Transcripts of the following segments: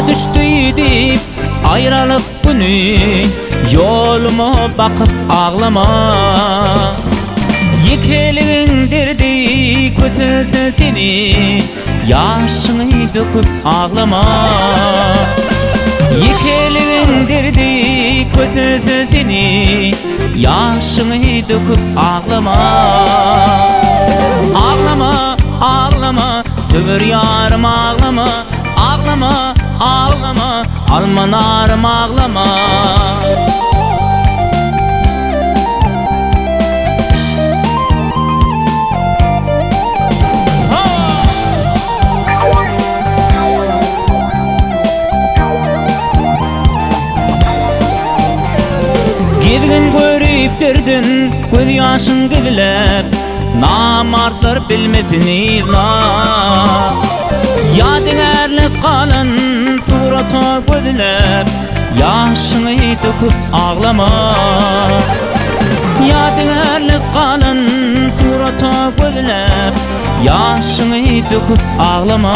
düştüydip ayrılık günü, yoluma bakıp ağlama. Yekeliğin derdi köselse seni, yaşını döküp ağlama. Yekeliğin derdi köselse seni, yaşını döküp ağlama. Ağlama, ağlama, söver yarım ağlama. Ağlama, ağlama, almanarım ağlama. Gidin görüp derdin, göz yaşın gidiler, namartlar bilmesin izlah. Yadigarlık kalan surata gözler, yaşını döküp ağlama. Yadigarlık kalan surata gözler, yaşını döküp ağlama.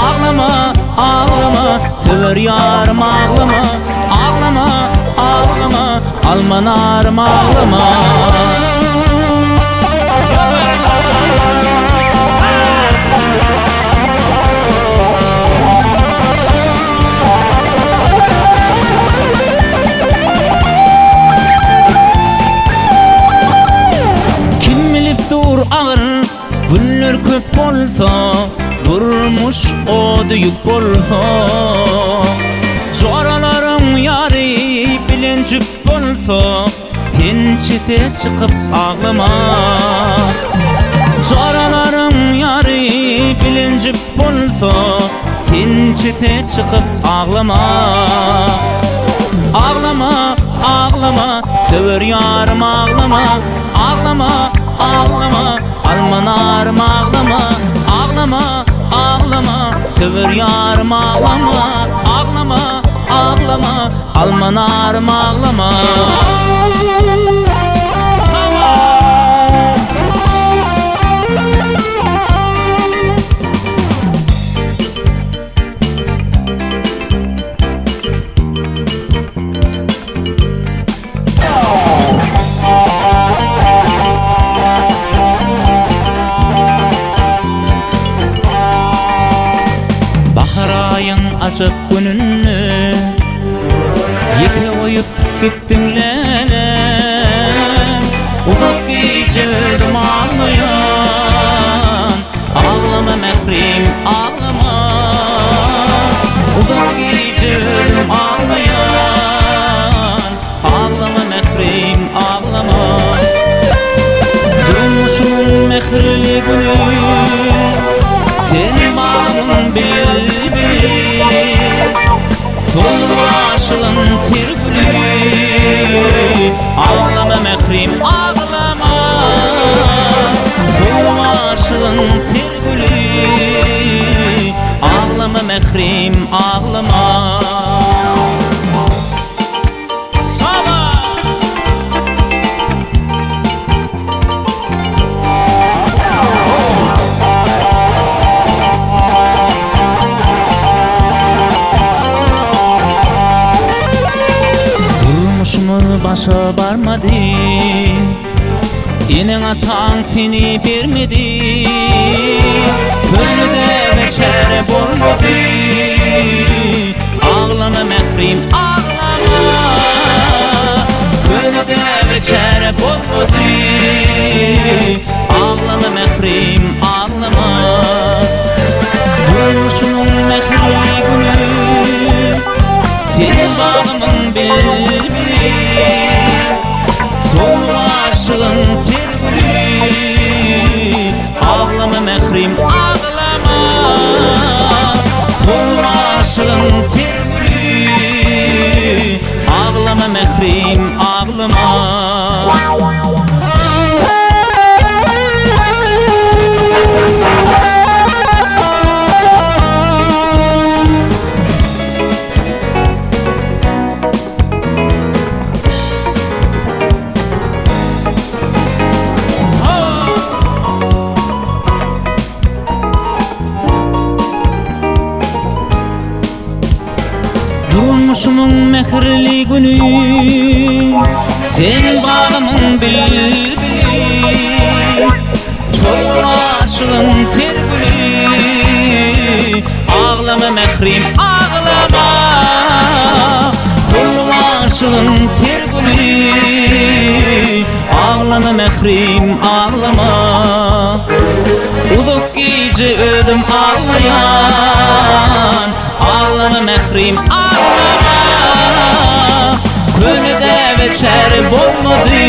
Ağlama, ağlama, söver yarım ağlama. Ağlama, ağlama, almanarım ağlama. Kim bilip dur ağır, günler köp bolsa, durmuş o düyük bolsa. Zoralarım yari bilincip bolsa, sen çete çıkıp ağlama. Zoralarım yari bilincip bolsa, sen çete çıkıp ağlama. Ağlama, ağlama, söver yarım ağlama. Ağlama, ağlama, almanarım ağlama. Ağlama, ağlama, söver yarım ağlama. Ağlama, ağlama, almanarım ağlama. Açık gününü yeke oyup gittin lelen. Uzak geçirdim ağlayan, ağlama mehrim ağlama. Uzak geçirdim ağlayan, ağlama mehrim ağlama. Durmuşumun mehrili günü, senin bağımın bil. Solmaşılın tergülü, ağlama mehrim ağlama. Solmaşılın tergülü, ağlama mehrim ağlama. Başa barmadı, inen atan seni vermedi. Könlüde beçere bolmadı, ağlama mehrim ağlama. Könlüde beçere bolmadı, ağlama mehrim ağlama. Durmuşumun mehrili günü, senin bağımın bilbili. Solmaşılın tergülü, ağlama mehrim ağlama. Solmaşılın tergülü, ağlama mehrim ağlama. Durmuşumun mehirli günü, sen bağımın bülbülü, sol aşığın ter gülü. Ağlama mehrim ağlama, sol aşığın ter gülü. Ağlama mehrim ağlama, uzak gece ödüm ağlayan. Ağlama mehrim ağlama, könüde beçer bolmadı.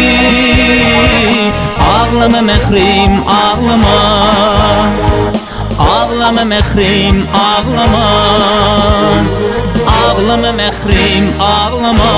Ağlama mehrim ağlama, ağlama mehrim ağlama, ağlama mehrim ağlama.